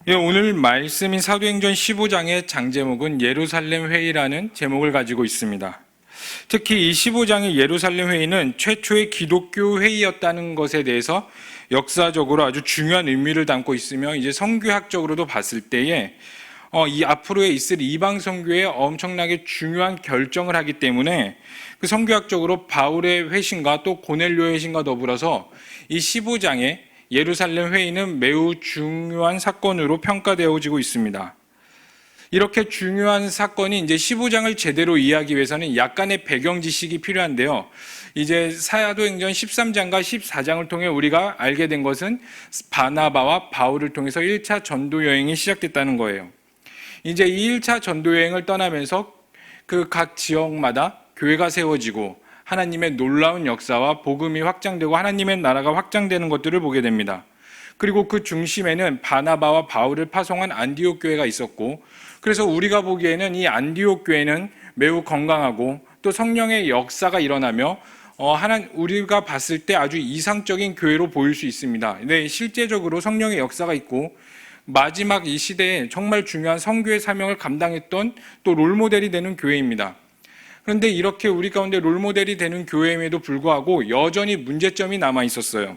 오늘 말씀인 사도행전 15장의 장제목은 예루살렘 회의라는 제목을 가지고 있습니다. 특히 이 15장의 예루살렘 회의는 최초의 기독교 회의였다는 것에 대해서 역사적으로 아주 중요한 의미를 담고 있으며 이제 선교학적으로도 봤을 때에 이 앞으로에 있을 이방 선교에 엄청나게 중요한 결정을 하기 때문에 그 선교학적으로 바울의 회심과 또 고넬료의 회심과 더불어서 이 15장의 예루살렘 회의는 매우 중요한 사건으로 평가되어지고 있습니다. 이렇게 중요한 사건이 이제 15장을 제대로 이해하기 위해서는 약간의 배경 지식이 필요한데요. 이제 사도행전 13장과 14장을 통해 우리가 알게 된 것은 바나바와 바울을 통해서 1차 전도 여행이 시작됐다는 거예요. 이제 이 1차 전도 여행을 떠나면서 그 각 지역마다 교회가 세워지고 하나님의 놀라운 역사와 복음이 확장되고 하나님의 나라가 확장되는 것들을 보게 됩니다. 그리고 그 중심에는 바나바와 바울을 파송한 안디옥 교회가 있었고, 그래서 우리가 보기에는 이 안디옥 교회는 매우 건강하고 또 성령의 역사가 일어나며 우리가 봤을 때 아주 이상적인 교회로 보일 수 있습니다. 네, 실제적으로 성령의 역사가 있고 마지막 이 시대에 정말 중요한 선교의 사명을 감당했던 또 롤모델이 되는 교회입니다. 그런데 이렇게 우리 가운데 롤모델이 되는 교회임에도 불구하고 여전히 문제점이 남아 있었어요.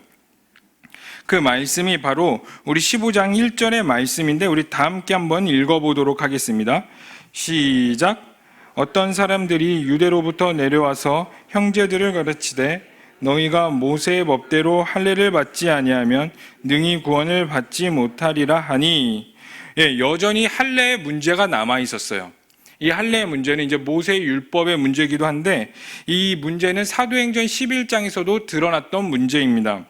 그 말씀이 바로 우리 15장 1절의 말씀인데 우리 다 함께 한번 읽어보도록 하겠습니다. 시작. 어떤 사람들이 유대로부터 내려와서 형제들을 가르치되 너희가 모세의 법대로 할례를 받지 아니하면 능히 구원을 받지 못하리라 하니, 여전히 할례의 문제가 남아 있었어요. 이 할례의 문제는 이제 모세의 율법의 문제이기도 한데 이 문제는 사도행전 11장에서도 드러났던 문제입니다.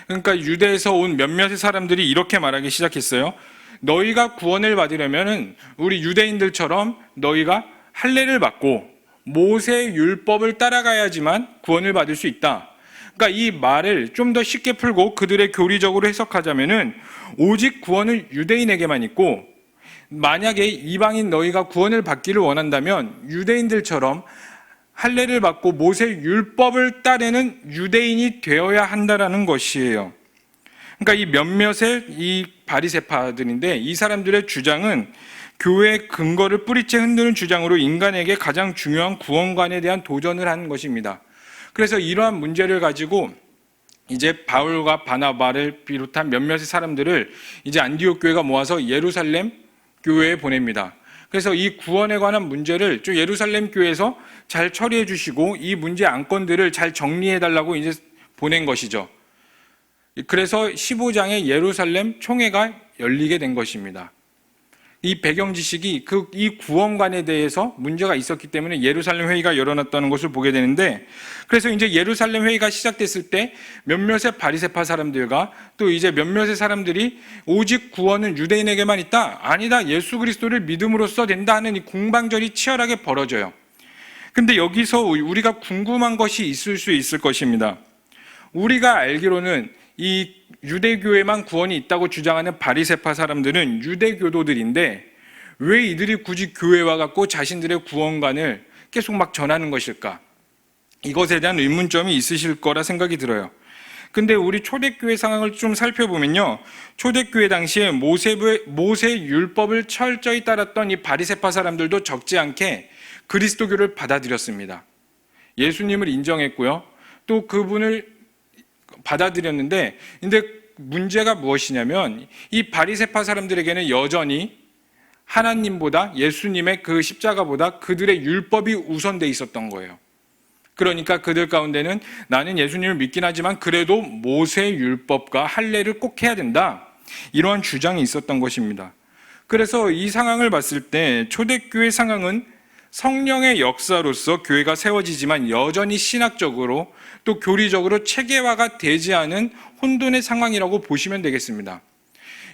그러니까 유대에서 온 몇몇의 사람들이 이렇게 말하기 시작했어요. 너희가 구원을 받으려면 우리 유대인들처럼 너희가 할례를 받고 모세의 율법을 따라가야지만 구원을 받을 수 있다. 그러니까 이 말을 좀 더 쉽게 풀고 그들의 교리적으로 해석하자면은 오직 구원은 유대인에게만 있고 만약에 이방인 너희가 구원을 받기를 원한다면 유대인들처럼 할례를 받고 모세 율법을 따르는 유대인이 되어야 한다라는 것이에요. 그러니까 이 몇몇의 이 바리새파들인데 이 사람들의 주장은 교회의 근거를 뿌리째 흔드는 주장으로 인간에게 가장 중요한 구원관에 대한 도전을 하는 것입니다. 그래서 이러한 문제를 가지고 이제 바울과 바나바를 비롯한 몇몇의 사람들을 이제 안디옥 교회가 모아서 예루살렘 교회에 보냅니다. 그래서 이 구원에 관한 문제를 좀 예루살렘 교회에서 잘 처리해 주시고 이 문제 안건들을 잘 정리해 달라고 이제 보낸 것이죠. 그래서 15장에 예루살렘 총회가 열리게 된 것입니다. 이 배경 지식이 이 구원관에 대해서 문제가 있었기 때문에 예루살렘 회의가 일어났다는 것을 보게 되는데, 그래서 이제 예루살렘 회의가 시작됐을 때 몇몇의 바리새파 사람들과 또 이제 몇몇의 사람들이 오직 구원은 유대인에게만 있다, 아니다, 예수 그리스도를 믿음으로써 된다 하는 이 공방전이 치열하게 벌어져요. 근데 여기서 우리가 궁금한 것이 있을 수 있을 것입니다. 우리가 알기로는 이 유대교에만 구원이 있다고 주장하는 바리새파 사람들은 유대교도들인데 왜 이들이 굳이 교회에 와갖고 자신들의 구원관을 계속 막 전하는 것일까? 이것에 대한 의문점이 있으실 거라 생각이 들어요. 근데 우리 초대교회 상황을 좀 살펴보면요, 초대교회 당시에 모세 율법을 철저히 따랐던 이 바리새파 사람들도 적지 않게 그리스도교를 받아들였습니다. 예수님을 인정했고요, 또 그분을 받아들였는데, 근데 문제가 무엇이냐면 이 바리새파 사람들에게는 여전히 하나님보다, 예수님의 그 십자가보다 그들의 율법이 우선돼 있었던 거예요. 그러니까 그들 가운데는 나는 예수님을 믿긴 하지만 그래도 모세 율법과 할례를 꼭 해야 된다, 이러한 주장이 있었던 것입니다. 그래서 이 상황을 봤을 때 초대교회 상황은 성령의 역사로서 교회가 세워지지만 여전히 신학적으로 또 교리적으로 체계화가 되지 않은 혼돈의 상황이라고 보시면 되겠습니다.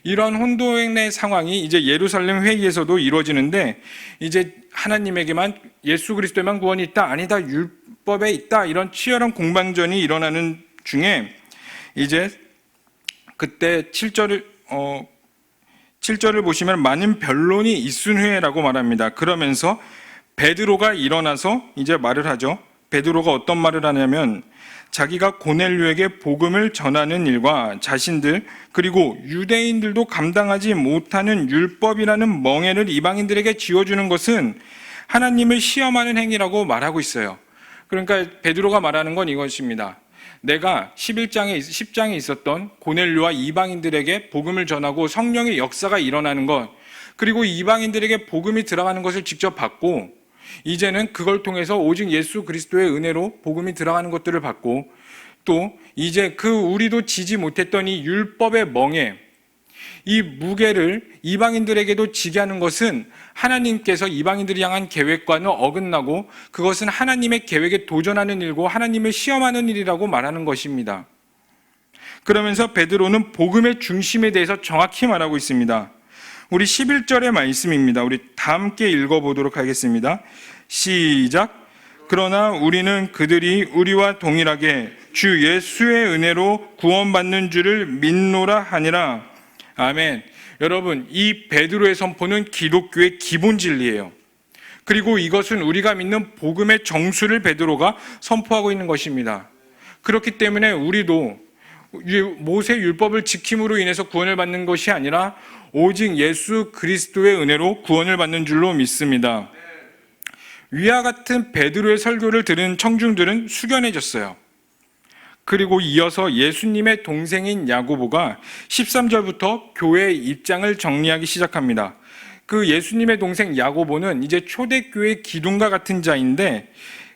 이런 혼돈의 상황이 이제 예루살렘 회의에서도 이루어지는데, 이제 하나님에게만, 예수 그리스도에만 구원이 있다, 아니다, 율법에 있다, 이런 치열한 공방전이 일어나는 중에 이제 그때 7절을 보시면 많은 변론이 있은 후에라고 말합니다. 그러면서 베드로가 일어나서 이제 말을 하죠. 베드로가 어떤 말을 하냐면 자기가 고넬료에게 복음을 전하는 일과 자신들 그리고 유대인들도 감당하지 못하는 율법이라는 멍에를 이방인들에게 지어주는 것은 하나님을 시험하는 행위라고 말하고 있어요. 그러니까 베드로가 말하는 건 이것입니다. 내가 10장에 있었던 고넬료와 이방인들에게 복음을 전하고 성령의 역사가 일어나는 것, 그리고 이방인들에게 복음이 들어가는 것을 직접 받고, 이제는 그걸 통해서 오직 예수 그리스도의 은혜로 복음이 들어가는 것들을 받고, 또 이제 우리도 지지 못했던 이 율법의 멍에, 이 무게를 이방인들에게도 지게 하는 것은 하나님께서 이방인들을 향한 계획과는 어긋나고 그것은 하나님의 계획에 도전하는 일고 하나님을 시험하는 일이라고 말하는 것입니다. 그러면서 베드로는 복음의 중심에 대해서 정확히 말하고 있습니다. 우리 11절의 말씀입니다. 우리 다 함께 읽어보도록 하겠습니다. 시작. 그러나 우리는 그들이 우리와 동일하게 주 예수의 은혜로 구원받는 줄을 믿노라 하니라. 아멘. 여러분, 이 베드로의 선포는 기독교의 기본 진리예요. 그리고 이것은 우리가 믿는 복음의 정수를 베드로가 선포하고 있는 것입니다. 그렇기 때문에 우리도 모세 율법을 지킴으로 인해서 구원을 받는 것이 아니라 오직 예수 그리스도의 은혜로 구원을 받는 줄로 믿습니다. 위와 같은 베드로의 설교를 들은 청중들은 숙연해졌어요. 그리고 이어서 예수님의 동생인 야고보가 13절부터 교회의 입장을 정리하기 시작합니다. 그 예수님의 동생 야고보는 이제 초대교회 기둥과 같은 자인데,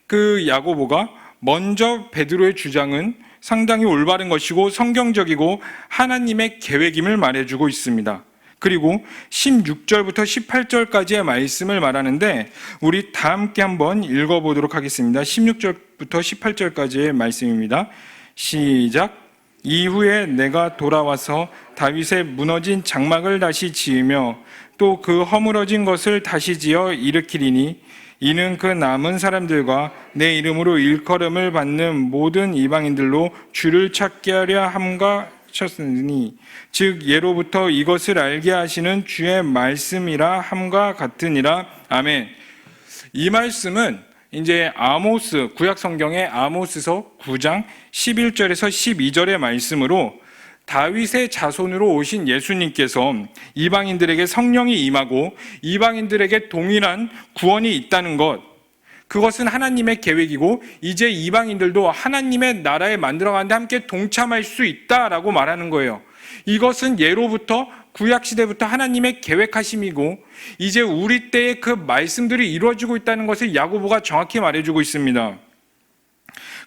그 야고보가 먼저 베드로의 주장은 상당히 올바른 것이고 성경적이고 하나님의 계획임을 말해주고 있습니다. 그리고 16절부터 18절까지의 말씀을 말하는데 우리 다 함께 한번 읽어보도록 하겠습니다. 16절부터 18절까지의 말씀입니다. 시작. 이후에 내가 돌아와서 다윗의 무너진 장막을 다시 지으며 또 그 허물어진 것을 다시 지어 일으키리니 이는 그 남은 사람들과 내 이름으로 일컬음을 받는 모든 이방인들로 주를 찾게 하려 함과 쳤으니 즉 예로부터 이것을 알게 하시는 주의 말씀이라 함과 같으니라. 아멘. 이 말씀은 이제 아모스, 구약 성경의 아모스서 9장 11절에서 12절의 말씀으로 다윗의 자손으로 오신 예수님께서 이방인들에게 성령이 임하고 이방인들에게 동일한 구원이 있다는 것, 그것은 하나님의 계획이고 이제 이방인들도 하나님의 나라에 만들어가는데 함께 동참할 수 있다라고 말하는 거예요. 이것은 예로부터 구약시대부터 하나님의 계획하심이고 이제 우리 때의 그 말씀들이 이루어지고 있다는 것을 야고보가 정확히 말해주고 있습니다.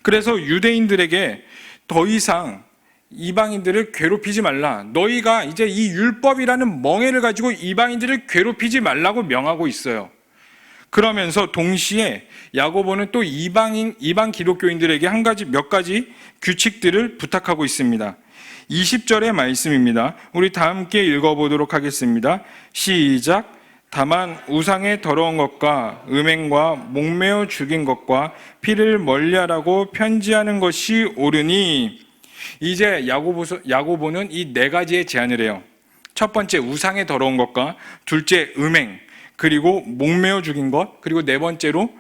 그래서 유대인들에게 더 이상 이방인들을 괴롭히지 말라, 너희가 이제 이 율법이라는 멍에를 가지고 이방인들을 괴롭히지 말라고 명하고 있어요. 그러면서 동시에 야고보는 또 이방 기독교인들에게 몇 가지 규칙들을 부탁하고 있습니다. 20절의 말씀입니다. 우리 다 함께 읽어보도록 하겠습니다. 시작. 다만 우상의 더러운 것과 음행과 목매어 죽인 것과 피를 멀리하라고 편지하는 것이 옳으니. 이제 야고보는 이 네 가지의 제안을 해요. 첫 번째, 우상의 더러운 것과, 둘째, 음행, 그리고 목매어 죽인 것, 그리고 네 번째로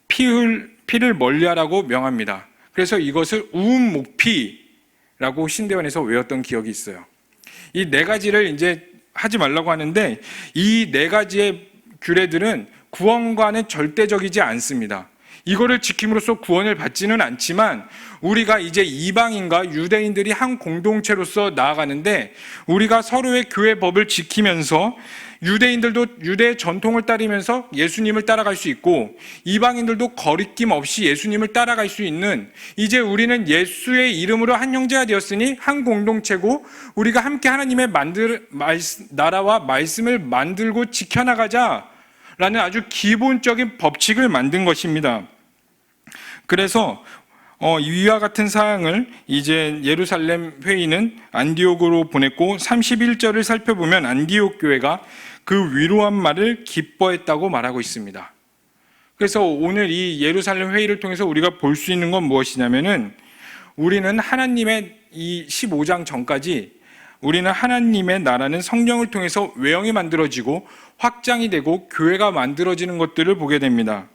피를 멀리하라고 명합니다. 그래서 이것을 우음목피라고 신대원에서 외웠던 기억이 있어요. 이 네 가지를 이제 하지 말라고 하는데 이 네 가지의 규례들은 구원과는 절대적이지 않습니다. 이거를 지킴으로써 구원을 받지는 않지만 우리가 이제 이방인과 유대인들이 한 공동체로서 나아가는데 우리가 서로의 교회 법을 지키면서 유대인들도 유대의 전통을 따르면서 예수님을 따라갈 수 있고 이방인들도 거리낌 없이 예수님을 따라갈 수 있는, 이제 우리는 예수의 이름으로 한 형제가 되었으니 한 공동체고 우리가 함께 하나님의 나라와 말씀을 만들고 지켜나가자라는 아주 기본적인 법칙을 만든 것입니다. 그래서 이와 같은 사항을 이제 예루살렘 회의는 안디옥으로 보냈고 31절을 살펴보면 안디옥 교회가 그 위로한 말을 기뻐했다고 말하고 있습니다. 그래서 오늘 이 예루살렘 회의를 통해서 우리가 볼 수 있는 건 무엇이냐면은 우리는 하나님의 이 15장 전까지 우리는 하나님의 나라는 성령을 통해서 외형이 만들어지고 확장이 되고 교회가 만들어지는 것들을 보게 됩니다.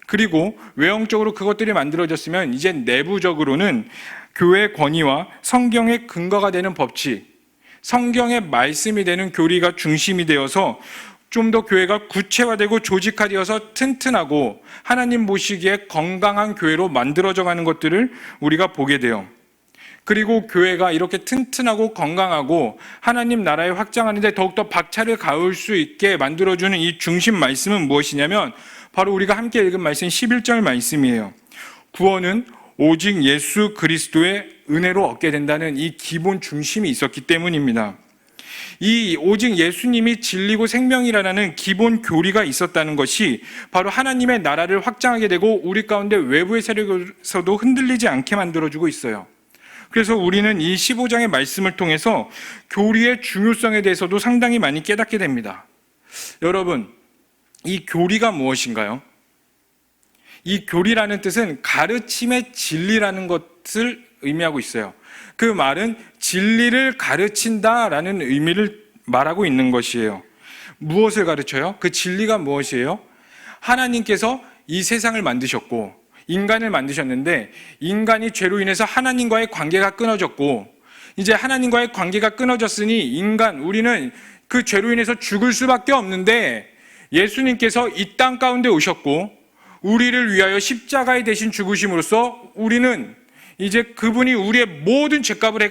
그리고 외형적으로 그것들이 만들어졌으면 이제 내부적으로는 교회의 권위와 성경의 근거가 되는 법칙, 성경의 말씀이 되는 교리가 중심이 되어서 좀 더 교회가 구체화되고 조직화되어서 튼튼하고 하나님 보시기에 건강한 교회로 만들어져 가는 것들을 우리가 보게 돼요. 그리고 교회가 이렇게 튼튼하고 건강하고 하나님 나라에 확장하는 데 더욱더 박차를 가할 수 있게 만들어주는 이 중심 말씀은 무엇이냐면 바로 우리가 함께 읽은 말씀 11절 말씀이에요. 구원은 오직 예수 그리스도의 은혜로 얻게 된다는 이 기본 중심이 있었기 때문입니다. 이 오직 예수님이 진리고 생명이라는 기본 교리가 있었다는 것이 바로 하나님의 나라를 확장하게 되고 우리 가운데 외부의 세력에서도 흔들리지 않게 만들어주고 있어요. 그래서 우리는 이 15장의 말씀을 통해서 교리의 중요성에 대해서도 상당히 많이 깨닫게 됩니다. 여러분, 이 교리가 무엇인가요? 이 교리라는 뜻은 가르침의 진리라는 것을 의미하고 있어요. 그 말은 진리를 가르친다라는 의미를 말하고 있는 것이에요. 무엇을 가르쳐요? 그 진리가 무엇이에요? 하나님께서 이 세상을 만드셨고 인간을 만드셨는데 인간이 죄로 인해서 하나님과의 관계가 끊어졌고 이제 하나님과의 관계가 끊어졌으니 우리는 그 죄로 인해서 죽을 수밖에 없는데 예수님께서 이 땅 가운데 오셨고 우리를 위하여 십자가에 대신 죽으심으로써 우리는 이제 그분이 우리의 모든 죄값을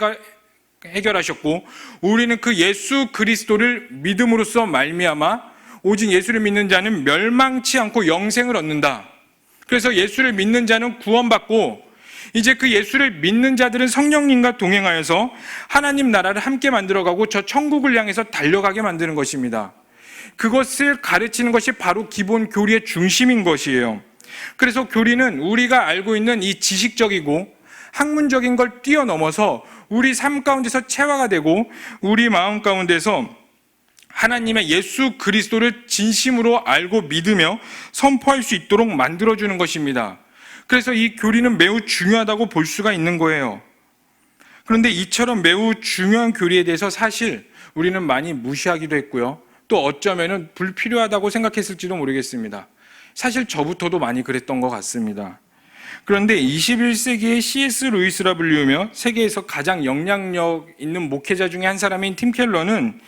해결하셨고 우리는 그 예수 그리스도를 믿음으로써 말미암아 오직 예수를 믿는 자는 멸망치 않고 영생을 얻는다. 그래서 예수를 믿는 자는 구원받고 이제 그 예수를 믿는 자들은 성령님과 동행하여서 하나님 나라를 함께 만들어가고 저 천국을 향해서 달려가게 만드는 것입니다. 그것을 가르치는 것이 바로 기본 교리의 중심인 것이에요. 그래서 교리는 우리가 알고 있는 이 지식적이고 학문적인 걸 뛰어넘어서 우리 삶 가운데서 체화가 되고 우리 마음 가운데서 하나님의 예수 그리스도를 진심으로 알고 믿으며 선포할 수 있도록 만들어주는 것입니다. 그래서 이 교리는 매우 중요하다고 볼 수가 있는 거예요. 그런데 이처럼 매우 중요한 교리에 대해서 사실 우리는 많이 무시하기도 했고요. 또 어쩌면 불필요하다고 생각했을지도 모르겠습니다. 사실 저부터도 많이 그랬던 것 같습니다. 그런데 21세기의 C.S. 루이스라 불리우며 세계에서 가장 영향력 있는 목회자 중에 한 사람인 팀 켈러는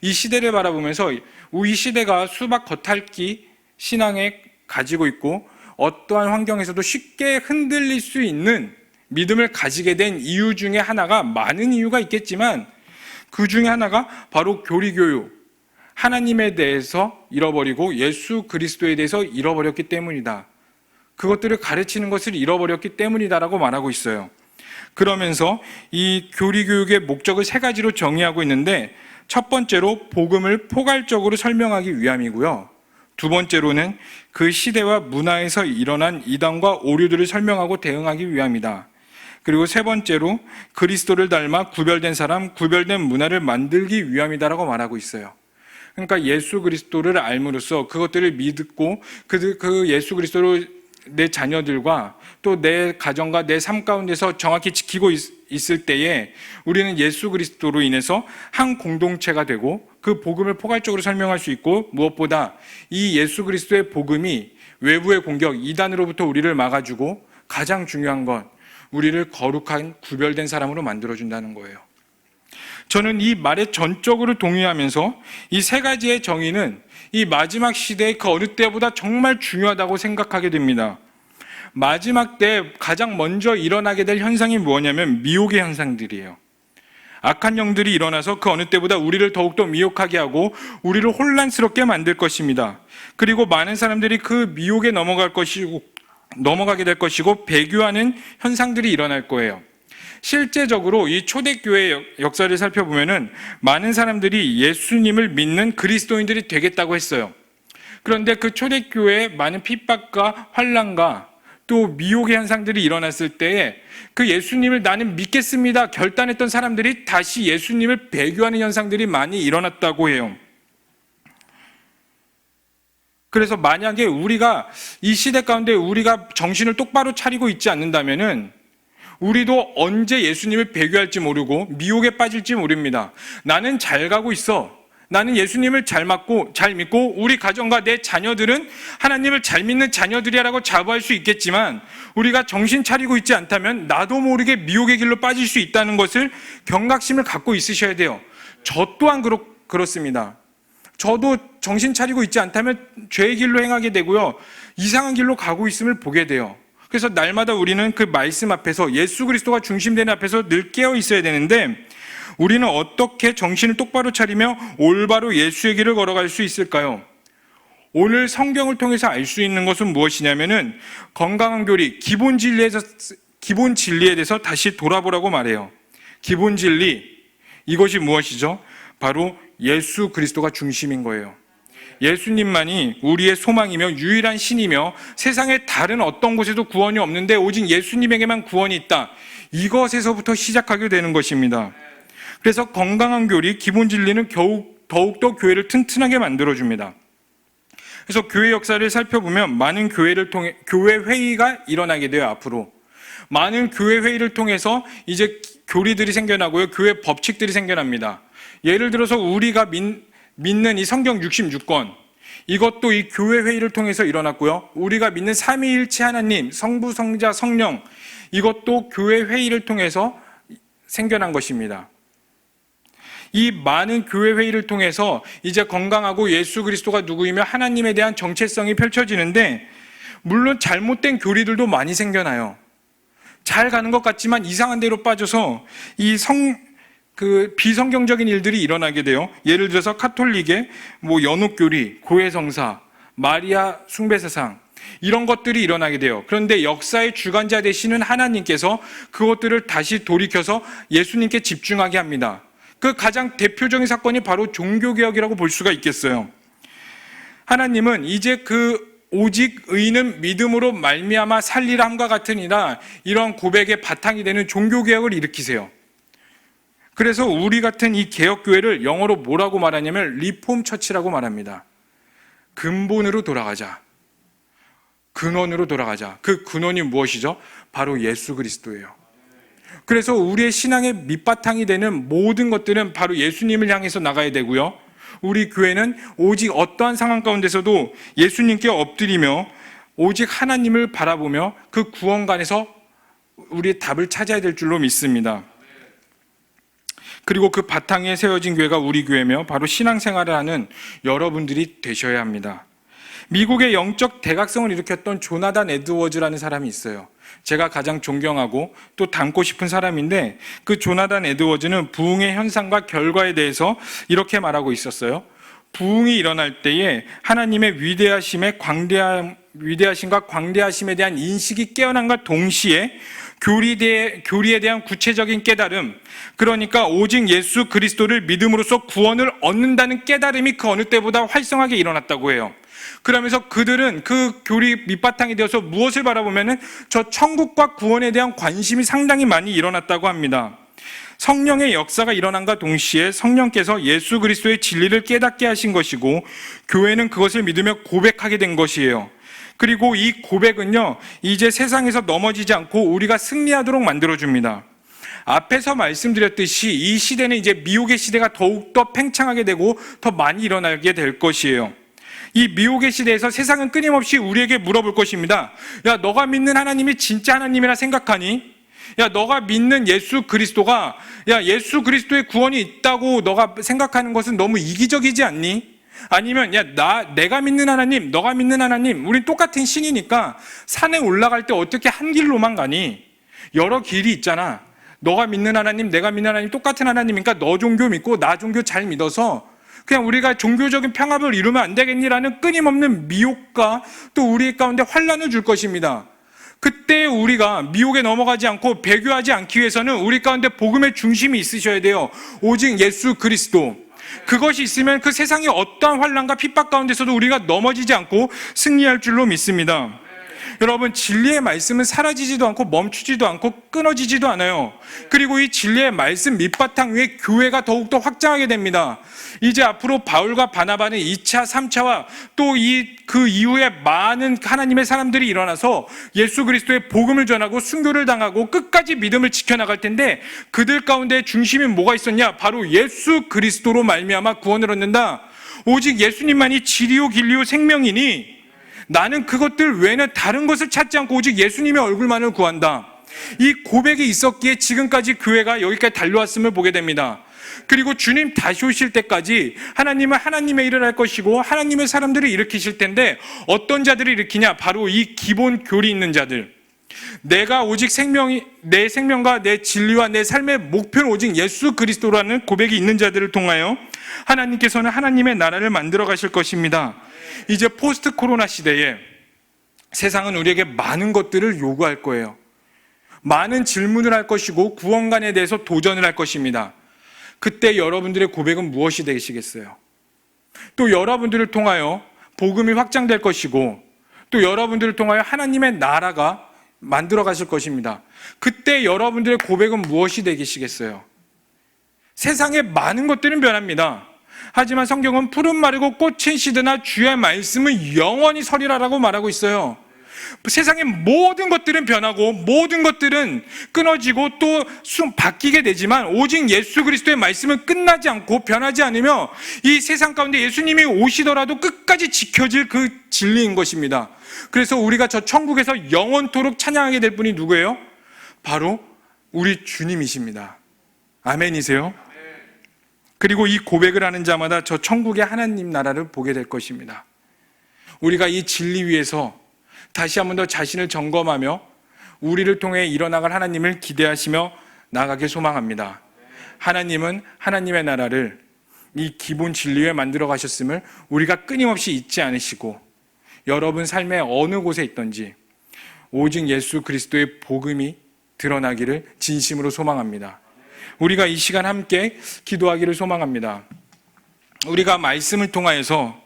이 시대를 바라보면서 이 시대가 수박 겉핥기 신앙에 가지고 있고 어떠한 환경에서도 쉽게 흔들릴 수 있는 믿음을 가지게 된 이유 중에 하나가 많은 이유가 있겠지만 그 중에 하나가 바로 교리교육, 하나님에 대해서 잃어버리고 예수 그리스도에 대해서 잃어버렸기 때문이다. 그것들을 가르치는 것을 잃어버렸기 때문이다라고 말하고 있어요. 그러면서 이 교리교육의 목적을 3가지로 정의하고 있는데 첫 번째로 복음을 포괄적으로 설명하기 위함이고요. 두 번째로는 그 시대와 문화에서 일어난 이단과 오류들을 설명하고 대응하기 위함이다. 그리고 세 번째로 그리스도를 닮아 구별된 사람, 구별된 문화를 만들기 위함이다라고 말하고 있어요. 그러니까 예수 그리스도를 알므로써 그것들을 믿고 그 예수 그리스도를 내 자녀들과 또 내 가정과 내 삶 가운데서 정확히 지키고 있을 때에 우리는 예수 그리스도로 인해서 한 공동체가 되고 그 복음을 포괄적으로 설명할 수 있고 무엇보다 이 예수 그리스도의 복음이 외부의 공격, 이단으로부터 우리를 막아주고 가장 중요한 건 우리를 거룩한 구별된 사람으로 만들어준다는 거예요. 저는 이 말에 전적으로 동의하면서 이 3가지의 정의는 이 마지막 시대의 그 어느 때보다 정말 중요하다고 생각하게 됩니다. 마지막 때 가장 먼저 일어나게 될 현상이 뭐냐면 미혹의 현상들이에요. 악한 영들이 일어나서 그 어느 때보다 우리를 더욱더 미혹하게 하고 우리를 혼란스럽게 만들 것입니다. 그리고 많은 사람들이 그 미혹에 넘어가게 될 것이고 배교하는 현상들이 일어날 거예요. 실제적으로 이 초대교회 역사를 살펴보면은 많은 사람들이 예수님을 믿는 그리스도인들이 되겠다고 했어요. 그런데 그 초대교회에 많은 핍박과 환난과 또 미혹의 현상들이 일어났을 때에 그 예수님을 나는 믿겠습니다 결단했던 사람들이 다시 예수님을 배교하는 현상들이 많이 일어났다고 해요. 그래서 만약에 우리가 이 시대 가운데 우리가 정신을 똑바로 차리고 있지 않는다면은 우리도 언제 예수님을 배교할지 모르고 미혹에 빠질지 모릅니다. 나는 잘 가고 있어. 나는 예수님을 잘 믿고 우리 가정과 내 자녀들은 하나님을 잘 믿는 자녀들이라고 자부할 수 있겠지만 우리가 정신 차리고 있지 않다면 나도 모르게 미혹의 길로 빠질 수 있다는 것을 경각심을 갖고 있으셔야 돼요. 저 또한 그렇습니다. 저도 정신 차리고 있지 않다면 죄의 길로 행하게 되고요. 이상한 길로 가고 있음을 보게 돼요. 그래서 날마다 우리는 그 말씀 앞에서 예수 그리스도가 중심되는 앞에서 늘 깨어 있어야 되는데 우리는 어떻게 정신을 똑바로 차리며 올바로 예수의 길을 걸어갈 수 있을까요? 오늘 성경을 통해서 알 수 있는 것은 무엇이냐면은 건강한 교리, 기본 진리에 대해서 다시 돌아보라고 말해요. 기본 진리, 이것이 무엇이죠? 바로 예수 그리스도가 중심인 거예요. 예수님만이 우리의 소망이며 유일한 신이며 세상의 다른 어떤 곳에도 구원이 없는데 오직 예수님에게만 구원이 있다. 이것에서부터 시작하게 되는 것입니다. 그래서 건강한 교리, 기본 진리는 더욱더 교회를 튼튼하게 만들어줍니다. 그래서 교회 역사를 살펴보면 많은 교회를 통해 교회 회의가 일어나게 돼요. 앞으로 많은 교회 회의를 통해서 이제 교리들이 생겨나고요. 교회 법칙들이 생겨납니다. 예를 들어서 우리가 믿는 이 성경 66권, 이것도 이 교회 회의를 통해서 일어났고요. 우리가 믿는 삼위일체 하나님, 성부, 성자, 성령, 이것도 교회 회의를 통해서 생겨난 것입니다. 이 많은 교회 회의를 통해서 이제 건강하고 예수 그리스도가 누구이며 하나님에 대한 정체성이 펼쳐지는데 물론 잘못된 교리들도 많이 생겨나요. 잘 가는 것 같지만 이상한 데로 빠져서 비성경적인 일들이 일어나게 돼요. 예를 들어서 카톨릭의 연옥교리, 고해성사, 마리아 숭배사상 이런 것들이 일어나게 돼요. 그런데 역사의 주관자 되시는 하나님께서 그것들을 다시 돌이켜서 예수님께 집중하게 합니다. 그 가장 대표적인 사건이 바로 종교개혁이라고 볼 수가 있겠어요. 하나님은 이제 오직 의인은 믿음으로 말미암아 살리라 함과 같으니라 이런 고백의 바탕이 되는 종교개혁을 일으키세요. 그래서 우리 같은 이 개혁교회를 영어로 뭐라고 말하냐면 리폼 처치라고 말합니다. 근본으로 돌아가자. 근원으로 돌아가자. 그 근원이 무엇이죠? 바로 예수 그리스도예요. 그래서 우리의 신앙의 밑바탕이 되는 모든 것들은 바로 예수님을 향해서 나가야 되고요. 우리 교회는 오직 어떠한 상황 가운데서도 예수님께 엎드리며 오직 하나님을 바라보며 그 구원관에서 우리의 답을 찾아야 될 줄로 믿습니다. 그리고 그 바탕에 세워진 교회가 우리 교회며 바로 신앙생활을 하는 여러분들이 되셔야 합니다. 미국의 영적 대각성을 일으켰던 조나단 에드워즈라는 사람이 있어요. 제가 가장 존경하고 또 닮고 싶은 사람인데 그 조나단 에드워즈는 부흥의 현상과 결과에 대해서 이렇게 말하고 있었어요. 부흥이 일어날 때에 하나님의 위대하심과 광대하심에 대한 인식이 깨어난과 동시에 교리에 대한 구체적인 깨달음, 그러니까 오직 예수 그리스도를 믿음으로써 구원을 얻는다는 깨달음이 그 어느 때보다 활성하게 일어났다고 해요. 그러면서 그들은 그 교리 밑바탕이 되어서 무엇을 바라보면은 저 천국과 구원에 대한 관심이 상당히 많이 일어났다고 합니다. 성령의 역사가 일어난과 동시에 성령께서 예수 그리스도의 진리를 깨닫게 하신 것이고 교회는 그것을 믿으며 고백하게 된 것이에요. 그리고 이 고백은요, 이제 세상에서 넘어지지 않고 우리가 승리하도록 만들어줍니다. 앞에서 말씀드렸듯이 이 시대는 이제 미혹의 시대가 더욱더 팽창하게 되고 더 많이 일어나게 될 것이에요. 이 미혹의 시대에서 세상은 끊임없이 우리에게 물어볼 것입니다. 야, 너가 믿는 하나님이 진짜 하나님이라 생각하니? 야, 너가 믿는 예수 그리스도가, 예수 그리스도의 구원이 있다고 너가 생각하는 것은 너무 이기적이지 않니? 아니면 내가 믿는 하나님, 너가 믿는 하나님, 우린 똑같은 신이니까 산에 올라갈 때 어떻게 한 길로만 가니? 여러 길이 있잖아. 너가 믿는 하나님, 내가 믿는 하나님 똑같은 하나님이니까 너 종교 믿고 나 종교 잘 믿어서 그냥 우리가 종교적인 평합을 이루면 안 되겠니라는 끊임없는 미혹과 또 우리 가운데 환란을 줄 것입니다. 그때 우리가 미혹에 넘어가지 않고 배교하지 않기 위해서는 우리 가운데 복음의 중심이 있으셔야 돼요. 오직 예수 그리스도. 그것이 있으면 그 세상의 어떠한 환난과 핍박 가운데서도 우리가 넘어지지 않고 승리할 줄로 믿습니다. 여러분, 진리의 말씀은 사라지지도 않고 멈추지도 않고 끊어지지도 않아요. 그리고 이 진리의 말씀 밑바탕 위에 교회가 더욱더 확장하게 됩니다. 이제 앞으로 바울과 바나바는 2차, 3차와 또 그 이후에 많은 하나님의 사람들이 일어나서 예수 그리스도의 복음을 전하고 순교를 당하고 끝까지 믿음을 지켜나갈 텐데, 그들 가운데 중심이 뭐가 있었냐? 바로 예수 그리스도로 말미암아 구원을 얻는다. 오직 예수님만이 진리요 진리요 생명이니 나는 그것들 외에는 다른 것을 찾지 않고 오직 예수님의 얼굴만을 구한다. 이 고백이 있었기에 지금까지 교회가 여기까지 달려왔음을 보게 됩니다. 그리고 주님 다시 오실 때까지 하나님은 하나님의 일을 할 것이고 하나님의 사람들을 일으키실 텐데, 어떤 자들을 일으키냐? 바로 이 기본 교리 있는 자들. 내가 오직 내 생명과 내 진리와 내 삶의 목표는 오직 예수 그리스도라는 고백이 있는 자들을 통하여 하나님께서는 하나님의 나라를 만들어 가실 것입니다. 이제 포스트 코로나 시대에 세상은 우리에게 많은 것들을 요구할 거예요. 많은 질문을 할 것이고 구원관에 대해서 도전을 할 것입니다. 그때 여러분들의 고백은 무엇이 되시겠어요? 또 여러분들을 통하여 복음이 확장될 것이고, 또 여러분들을 통하여 하나님의 나라가 만들어 가실 것입니다. 그때 여러분들의 고백은 무엇이 되시겠어요? 세상의 많은 것들은 변합니다. 하지만 성경은 푸른 마르고 꽃은 시드나 주의 말씀은 영원히 서리라라고 말하고 있어요. 세상의 모든 것들은 변하고 모든 것들은 끊어지고 또 바뀌게 되지만, 오직 예수 그리스도의 말씀은 끝나지 않고 변하지 않으며 이 세상 가운데 예수님이 오시더라도 끝까지 지켜질 그 진리인 것입니다. 그래서 우리가 저 천국에서 영원토록 찬양하게 될 분이 누구예요? 바로 우리 주님이십니다. 아멘이세요? 그리고 이 고백을 하는 자마다 저 천국의 하나님 나라를 보게 될 것입니다. 우리가 이 진리 위에서 다시 한 번 더 자신을 점검하며 우리를 통해 일어나갈 하나님을 기대하시며 나아가길 소망합니다. 하나님은 하나님의 나라를 이 기본 진리에 만들어 가셨음을 우리가 끊임없이 잊지 않으시고, 여러분 삶의 어느 곳에 있든지 오직 예수 그리스도의 복음이 드러나기를 진심으로 소망합니다. 우리가 이 시간 함께 기도하기를 소망합니다. 우리가 말씀을 통하여서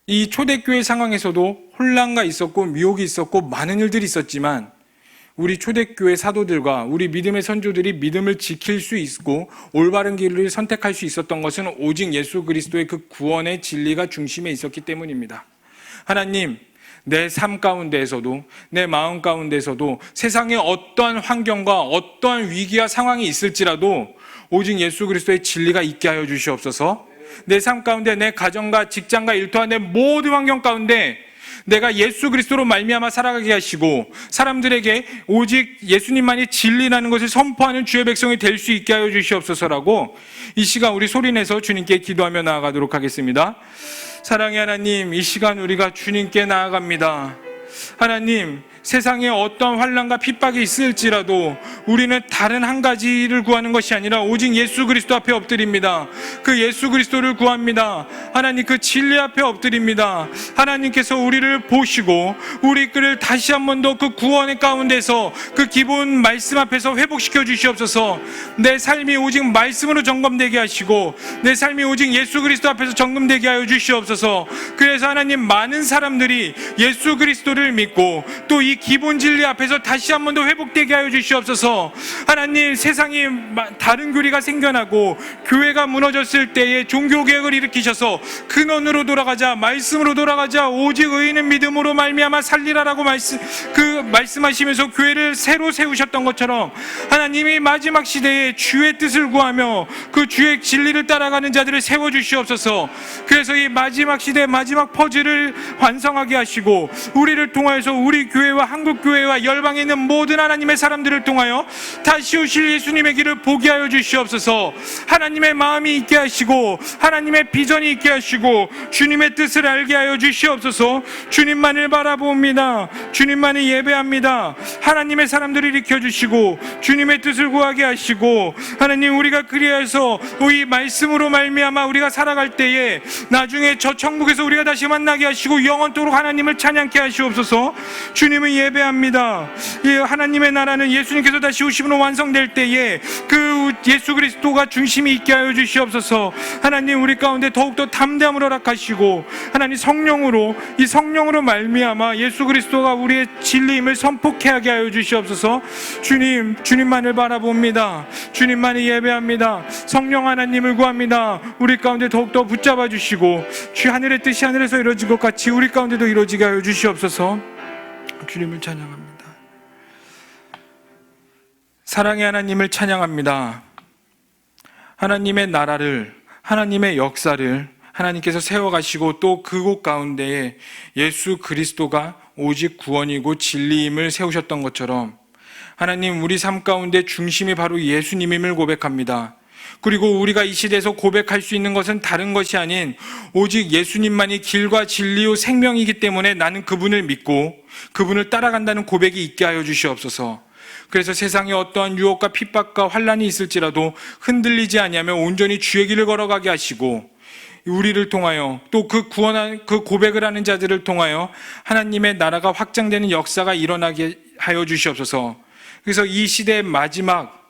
이 초대교회 상황에서도 혼란가 있었고 미혹이 있었고 많은 일들이 있었지만, 우리 초대교회 사도들과 우리 믿음의 선조들이 믿음을 지킬 수 있고 올바른 길을 선택할 수 있었던 것은 오직 예수 그리스도의 그 구원의 진리가 중심에 있었기 때문입니다. 하나님, 내 삶 가운데에서도 내 마음 가운데에서도 세상에 어떠한 환경과 어떠한 위기와 상황이 있을지라도 오직 예수 그리스도의 진리가 있게 하여 주시옵소서. 내 삶 가운데, 내 가정과 직장과 일터와 내 모든 환경 가운데 내가 예수 그리스도로 말미암아 살아가게 하시고 사람들에게 오직 예수님만이 진리라는 것을 선포하는 주의 백성이 될 수 있게 하여 주시옵소서라고 이 시간 우리 소리내서 주님께 기도하며 나아가도록 하겠습니다. 사랑의 하나님, 이 시간 우리가 주님께 나아갑니다. 하나님, 세상에 어떤 환난과 핍박이 있을지라도 우리는 다른 한 가지를 구하는 것이 아니라 오직 예수 그리스도 앞에 엎드립니다. 그 예수 그리스도를 구합니다. 하나님, 그 진리 앞에 엎드립니다. 하나님께서 우리를 보시고 우리를 다시 한 번 더 그 구원의 가운데서 그 기본 말씀 앞에서 회복시켜 주시옵소서. 내 삶이 오직 말씀으로 점검되게 하시고 내 삶이 오직 예수 그리스도 앞에서 점검되게 하여 주시옵소서. 그래서 하나님, 많은 사람들이 예수 그리스도를 믿고 또 이 기본 진리 앞에서 다시 한 번 더 회복되게 하여 주시옵소서. 하나님, 세상이 다른 교리가 생겨나고 교회가 무너졌을 때에 종교개혁을 일으키셔서 근원으로 돌아가자, 말씀으로 돌아가자, 오직 의인은 믿음으로 말미암아 살리라라고 말씀하시면서 교회를 새로 세우셨던 것처럼 하나님이 마지막 시대에 주의 뜻을 구하며 그 주의 진리를 따라가는 자들을 세워주시옵소서. 그래서 이 마지막 시대 마지막 퍼즐을 완성하게 하시고 우리를 통하여서 우리 교회와 한국교회와 열방에 있는 모든 하나님의 사람들을 통하여 다시 오실 예수님의 길을 보게 하여 주시옵소서. 하나님의 마음이 있게 하시고 하나님의 비전이 있게 하시고 주님의 뜻을 알게 하여 주시옵소서. 주님만을 바라봅니다. 주님만을 예배합니다. 하나님의 사람들을 일으켜주시고 주님의 뜻을 구하게 하시고 하나님, 우리가 그리해서 이 말씀으로 말미암아 우리가 살아갈 때에 나중에 저 천국에서 우리가 다시 만나게 하시고 영원토록 하나님을 찬양케 하시옵소서. 주님은 예배합니다. 예, 하나님의 나라는 예수님께서 다시 오심으로 완성될 때에 그 예수 그리스도가 중심이 있게 하여 주시옵소서. 하나님, 우리 가운데 더욱더 담대함을 허락하시고 하나님 이 성령으로 말미암아 예수 그리스도가 우리의 진리임을 선포케 하게 하여 주시옵소서. 주님만을 바라봅니다. 주님만을 예배합니다. 성령 하나님을 구합니다. 우리 가운데 더욱더 붙잡아 주시고 주 하늘의 뜻이 하늘에서 이루어진 것 같이 우리 가운데도 이루어지게 하여 주시옵소서. 주님을 찬양합니다. 사랑의 하나님을 찬양합니다. 하나님의 나라를, 하나님의 역사를 하나님께서 세워가시고 또 그곳 가운데에 예수 그리스도가 오직 구원이고 진리임을 세우셨던 것처럼 하나님, 우리 삶 가운데 중심이 바로 예수님임을 고백합니다. 그리고 우리가 이 시대에서 고백할 수 있는 것은 다른 것이 아닌 오직 예수님만이 길과 진리요 생명이기 때문에 나는 그분을 믿고 그분을 따라간다는 고백이 있게 하여 주시옵소서. 그래서 세상에 어떠한 유혹과 핍박과 환난이 있을지라도 흔들리지 아니하며 온전히 주의 길을 걸어가게 하시고 우리를 통하여 또 그 구원한 그 고백을 하는 자들을 통하여 하나님의 나라가 확장되는 역사가 일어나게 하여 주시옵소서. 그래서 이 시대의 마지막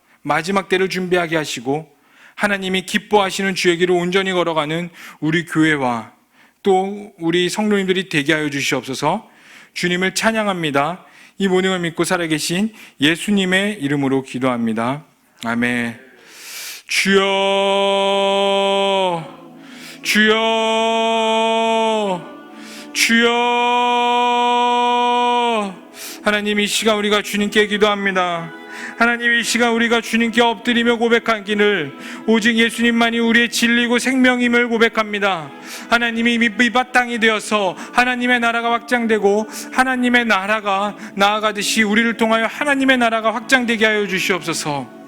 때를 준비하게 하시고 하나님이 기뻐하시는 주의 길을 온전히 걸어가는 우리 교회와 또 우리 성도님들이 되게 하여 주시옵소서. 주님을 찬양합니다. 이 모든 걸 믿고 살아계신 예수님의 이름으로 기도합니다. 아멘. 주여, 주여, 주여. 하나님, 이 시간 우리가 주님께 기도합니다. 하나님, 이 시간 우리가 주님께 엎드리며 고백하기를 오직 예수님만이 우리의 진리고 생명임을 고백합니다. 하나님이 밑바탕이 되어서 하나님의 나라가 확장되고 하나님의 나라가 나아가듯이 우리를 통하여 하나님의 나라가 확장되게 하여 주시옵소서.